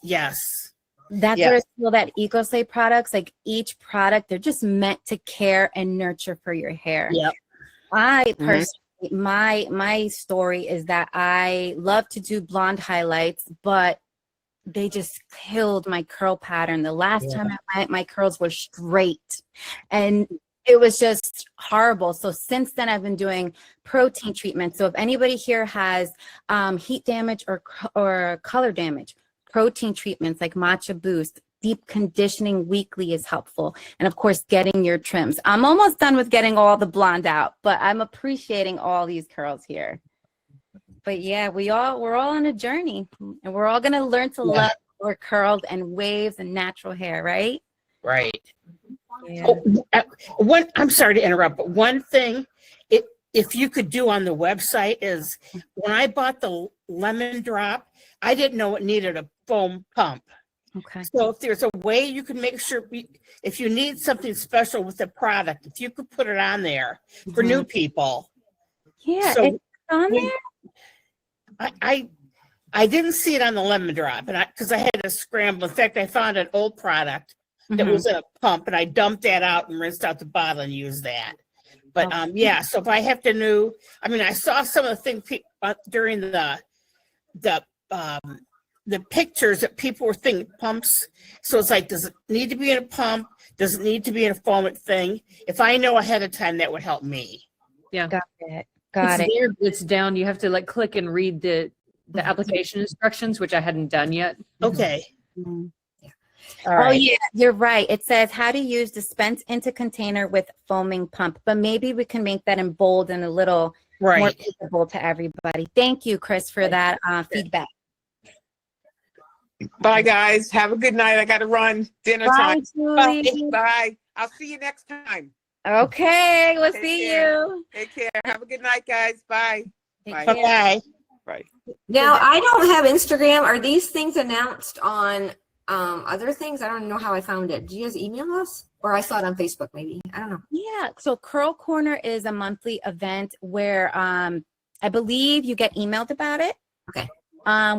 That's where I feel that Ecoslay products, like each product, they're just meant to care and nurture for your hair. Yep. I personally, my story is that I love to do blonde highlights, but they just killed my curl pattern. The last time my curls were straight and it was just horrible. So since then I've been doing protein treatments. So if anybody here has heat damage or color damage, protein treatments like Matcha Boost, deep conditioning weekly is helpful. And of course, getting your trims. I'm almost done with getting all the blonde out, but I'm appreciating all these curls here. But yeah, we're all on a journey and we're all going to learn to love our curls and waves and natural hair, right? Right. Yeah. I'm sorry to interrupt, but one thing if you could do on the website is when I bought the lemon drop. I didn't know it needed a foam pump. Okay. So if there's a way you can make sure, if you need something special with the product, if you could put it on there for new people. Yeah, So it's on when- there. I didn't see it on the lemon drop, and because I had to scramble. In fact, I found an old product that was in a pump, and I dumped that out and rinsed out the bottle and used that. But yeah, so if I have to know, I mean, I saw some of the things during the pictures that people were thinking pumps. So it's like, does it need to be in a pump? Does it need to be in a foam thing? If I know ahead of time, that would help me. Yeah. Got it. Got It's it. there, but it's down. You have to like click and read the application instructions, which I hadn't done yet. Okay. Mhm. All Oh right. yeah, you're right. It says how to use dispense into container with foaming pump, but maybe we can make that in bold and a little more Right. visible to everybody. Thank you, Chris, for that feedback. Bye, guys. Have a good night. I got to run. Dinner Bye, time. Julie. Bye. I'll see you next time. Okay, we'll Take see care. you. Take care. Have a good night, guys. Bye. Bye. Bye-bye. Bye. Now, I don't have Instagram. Are these things announced on other things? I don't know how I found it. Do you guys email us? Or I saw it on Facebook, maybe. I don't know. Yeah, so Curl Corner is a monthly event where I believe you get emailed about it. Okay.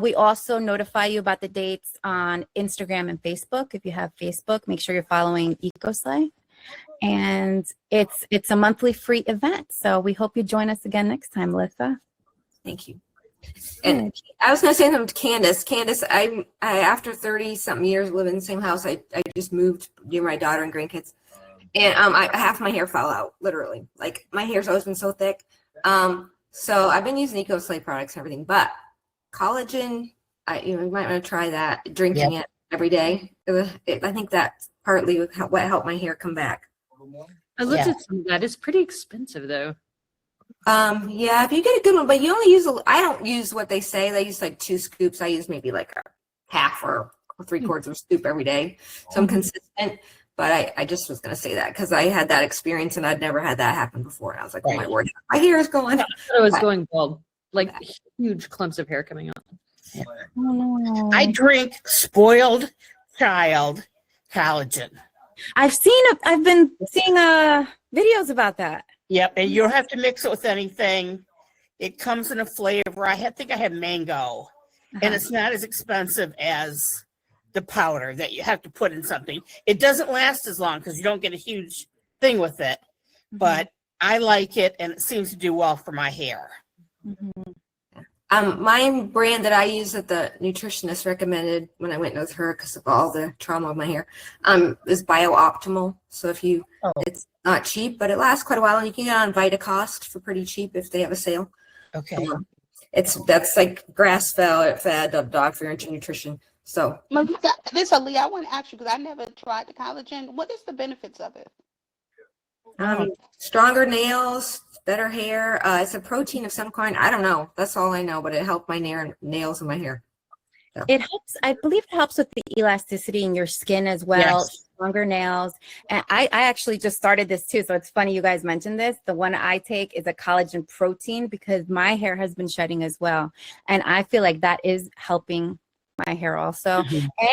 We also notify you about the dates on Instagram and Facebook. If you have Facebook, make sure you're following Ecoslay. And it's a monthly free event. So we hope you join us again next time, Melissa. Thank you. And I was going to say something to Candace. Candace, I after 30 something years living in the same house, I just moved near my daughter and grandkids, and half my hair fell out, literally. Like my hair's always been so thick. So I've been using Ecoslay products and everything, but collagen, you might want to try that. Drinking it every day. I think that's partly what helped my hair come back. I looked at some of that. It's pretty expensive though. Yeah, if you get a good one, but you only use I don't use what they say. They use like 2 scoops. I use maybe like a half or 3/4 of a scoop every day. So I'm consistent, but I just was going to say that because I had that experience and I'd never had that happen before. And I was like, oh my word, my hair is going. I thought it was going bald, like huge clumps of hair coming out. Oh, no. I drink spoiled child collagen. I've been seeing videos about that. Yep, and you don't have to mix it with anything. It comes in a flavor. I think I have mango, and it's not as expensive as the powder that you have to put in something. It doesn't last as long because you don't get a huge thing with it, but I like it, and it seems to do well for my hair. My brand that I use that the nutritionist recommended when I went with her because of all the trauma of my hair, is BioOptimal. So if you, it's not cheap, but it lasts quite a while, and you can get it on Vitacost for pretty cheap if they have a sale. Okay. That's like grass-fed dog for your nutrition. So Melissa, this Ali, I want to ask you because I never tried the collagen. What is the benefits of it? stronger nails, better hair. It's a protein of some kind. I don't know. That's all I know, but it helped my nails and my hair. So. It helps. I believe it helps with the elasticity in your skin as well. Yes. Stronger nails. And I actually just started this too. So it's funny you guys mentioned this. The one I take is a collagen protein because my hair has been shedding as well. And I feel like that is helping my hair also.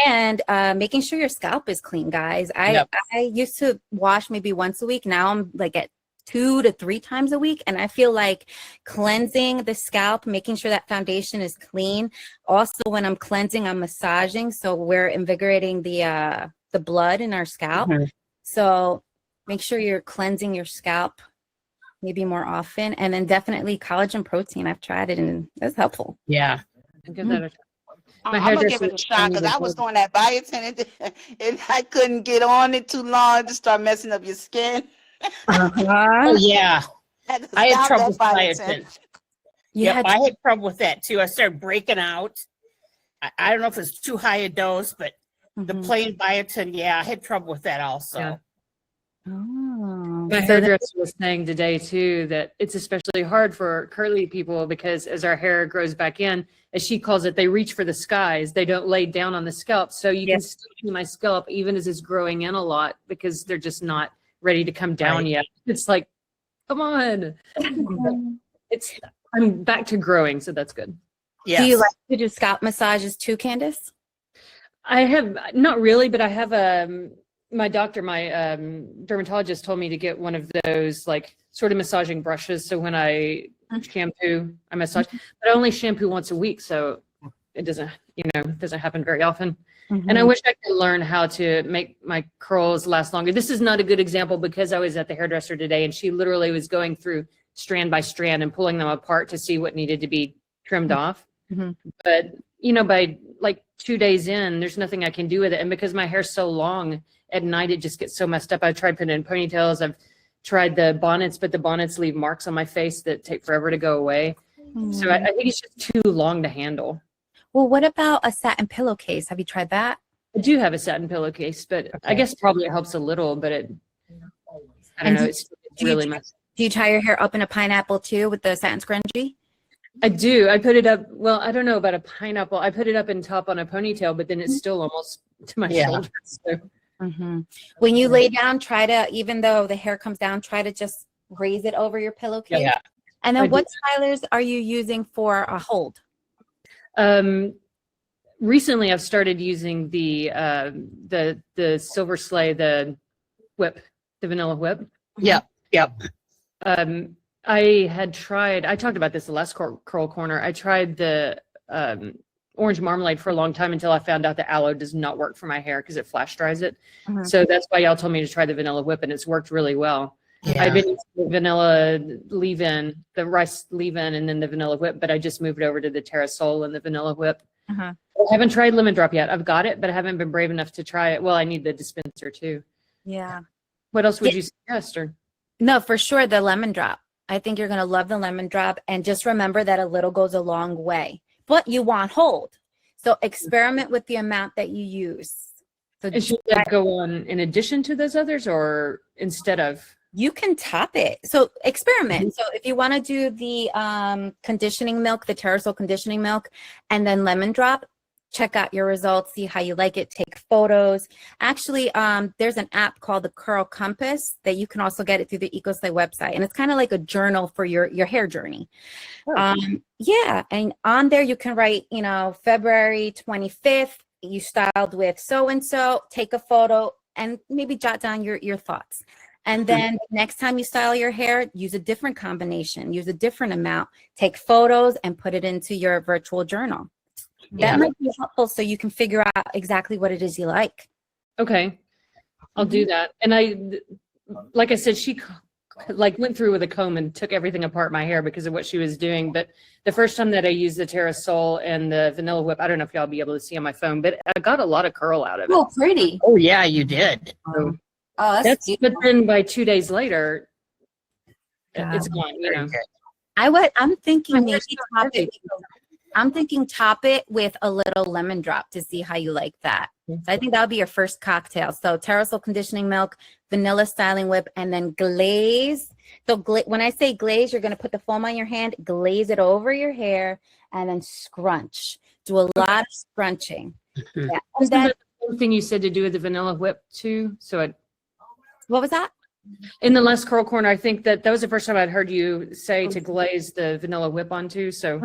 And making sure your scalp is clean, guys. I used to wash maybe once a week. Now I'm like at 2 to 3 times a week. And I feel like cleansing the scalp, making sure that foundation is clean. Also, when I'm cleansing, I'm massaging. So we're invigorating the blood in our scalp. So make sure you're cleansing your scalp maybe more often. And then definitely collagen protein. I've tried it and it's helpful. Yeah. Give that a try. I'm gonna give it a shot because I was doing that biotin and I couldn't get on it too long to start messing up your skin. Oh yeah, I had trouble with biotin. Yep, I had trouble with that too. I started breaking out. I don't know if it's too high a dose, but the plain biotin, I had trouble with that also. Yeah. Oh. My hairdresser was saying today too that it's especially hard for curly people because as our hair grows back in, as she calls it, they reach for the skies. They don't lay down on the scalp. So you can still see my scalp even as it's growing in a lot because they're just not ready to come down yet. It's like, come on. I'm back to growing, so that's good. Yes. Do you like to do scalp massages too, Candace? I have not really, but I have my doctor, my dermatologist told me to get one of those like sort of massaging brushes. So when I shampoo, I massage, but I only shampoo once a week. So it doesn't, doesn't happen very often. And I wish I could learn how to make my curls last longer. This is not a good example because I was at the hairdresser today and she literally was going through strand by strand and pulling them apart to see what needed to be trimmed off. But, by like 2 days in, there's nothing I can do with it. And because my hair's so long at night, it just gets so messed up. I've tried putting it in ponytails. I've tried the bonnets, but the bonnets leave marks on my face that take forever to go away. So I think it's just too long to handle. Well, what about a satin pillowcase? Have you tried that? I do have a satin pillowcase, but I guess probably it helps a little, but I don't know. It's really messy. Do you tie your hair up in a pineapple too with the satin scrunchie? I do. I put it up. Well, I don't know about a pineapple. I put it up in top on a ponytail, but then it's still almost to my shoulders. So. When you lay down, try to, even though the hair comes down, try to just raise it over your pillowcase. Yeah. And then what stylers are you using for a hold? Recently I've started using the Silver Slay, the whip, the vanilla whip. Yep. I talked about this the last curl corner. I tried the orange marmalade for a long time until I found out that aloe does not work for my hair because it flash dries it. So that's why y'all told me to try the vanilla whip, and it's worked really well. I've been using the vanilla leave-in, the rice leave-in, and then the vanilla whip, but I just moved over to the Terrasol and the vanilla whip. I haven't tried lemon drop yet. I've got it, but I haven't been brave enough to try it. Well, I need the dispenser too. Yeah. What else would you suggest? Or? No, for sure, the lemon drop. I think you're going to love the lemon drop. And just remember that a little goes a long way. But you want hold. So experiment with the amount that you use. So should that go on in addition to those others or instead of? You can top it. So experiment. So if you want to do the conditioning milk, the Terrasol conditioning milk, and then lemon drop, check out your results, see how you like it, take photos. Actually, there's an app called the Curl Compass that you can also get it through the Ecoslay website. And it's kind of like a journal for your hair journey. Yeah. And on there you can write, February 25th, you styled with so-and-so, take a photo and maybe jot down your thoughts. And then next time you style your hair, use a different combination, use a different amount, take photos and put it into your virtual journal. That might be helpful so you can figure out exactly what it is you like. Okay, I'll do that. And like I said, she went through with a comb and took everything apart my hair because of what she was doing. But the first time that I used the Terrasol and the vanilla whip, I don't know if y'all be able to see on my phone, but I got a lot of curl out of it. Oh, pretty. Oh yeah, you did. So, that's but then by 2 days later, it's gone. I'm thinking maybe top it with a little lemon drop to see how you like that. So I think that would be your first cocktail. So Terrasol conditioning milk, vanilla styling whip, and then glaze. So when I say glaze, you're going to put the foam on your hand, glaze it over your hair, and then scrunch. Do a lot of scrunching. Yeah. And then, the same thing you said to do with the vanilla whip too. So what was that? In the last curl corner, I think that was the first time I'd heard you say to glaze the vanilla whip onto. So.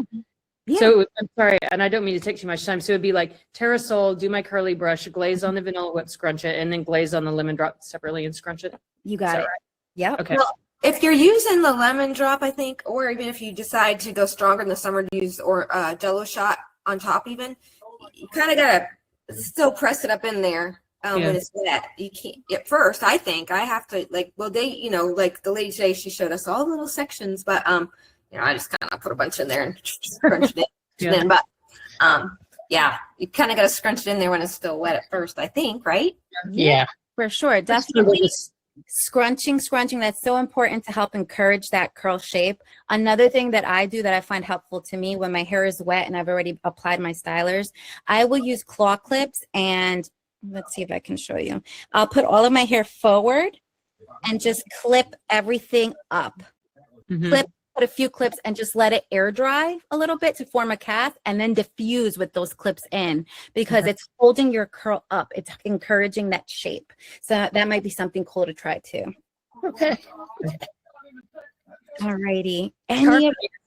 Yeah. So I'm sorry, and I don't mean to take too much time. So it'd be like Terrasol, do my curly brush, glaze on the vanilla whip, scrunch it, and then glaze on the lemon drop separately and scrunch it. You got it. Right? Yeah. Okay. Well, if you're using the lemon drop, I think, or even if you decide to go stronger in the summer to use Jello shot on top, even you kind of gotta still press it up in there when it's wet. You can't at first. I think I have to like the lady today, she showed us all the little sections, but I just kind of put a bunch in there and scrunched it in. But you kind of got to scrunch it in there when it's still wet at first, I think, right? Yeah. For sure. Definitely scrunching. That's so important to help encourage that curl shape. Another thing that I do that I find helpful to me when my hair is wet and I've already applied my stylers, I will use claw clips and let's see if I can show you. I'll put all of my hair forward and just clip everything up. Put a few clips and just let it air dry a little bit to form a cast and then diffuse with those clips in because it's holding your curl up. It's encouraging that shape. So that might be something cool to try too. Okay. All righty.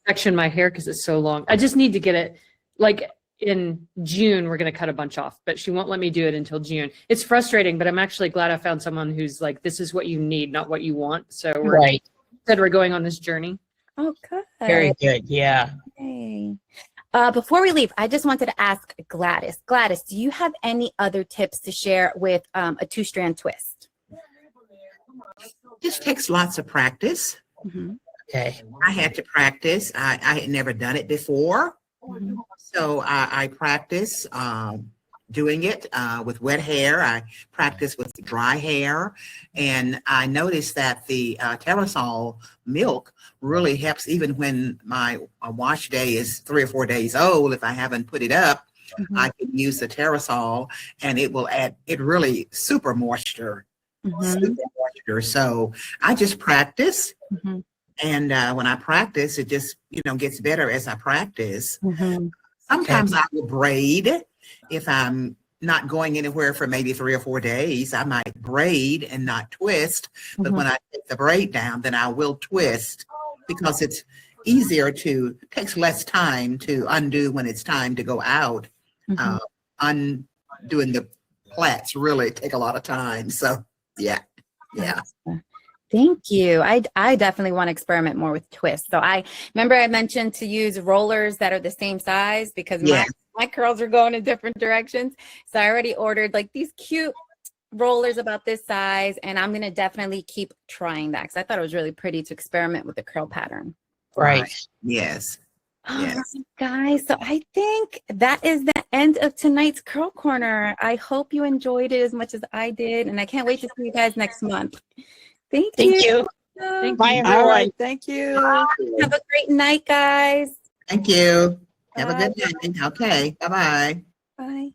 Section my hair because it's so long. I just need to get it like in June, we're going to cut a bunch off, but she won't let me do it until June. It's frustrating, but I'm actually glad I found someone who's like, this is what you need, not what you want. So Right. we're going on this journey. Oh, good. Very good. Yeah. Yay. Before we leave, I just wanted to ask Gladys. Gladys, do you have any other tips to share with a two-strand twist? Just takes lots of practice. Okay. I had to practice. I had never done it before. So I practice doing it with wet hair. I practice with dry hair. And I noticed that the Terasol milk really helps even when my wash day is 3 or 4 days old. If I haven't put it up, I can use the Terasol and it will add, it really super moisture. Super moisture. So I just practice. And when I practice, it just, gets better as I practice. Sometimes I will braid. If I'm not going anywhere for maybe 3 or 4 days, I might braid and not twist. But when I take the braid down, then I will twist because it's easier takes less time to undo when it's time to go out. Undoing the plaits really take a lot of time. So, yeah. Thank you. I definitely want to experiment more with twists. So I remember I mentioned to use rollers that are the same size because my curls are going in different directions. So I already ordered like these cute rollers about this size, and I'm going to definitely keep trying that because I thought it was really pretty to experiment with the curl pattern. Right. Yes. All right, guys. So I think that is the end of tonight's Curl Corner. I hope you enjoyed it as much as I did, and I can't wait to see you guys next month. Thank you. Bye, everyone. All right. Thank you. Have a great night, guys. Thank you. Have a good night. Okay. Bye-bye. Bye.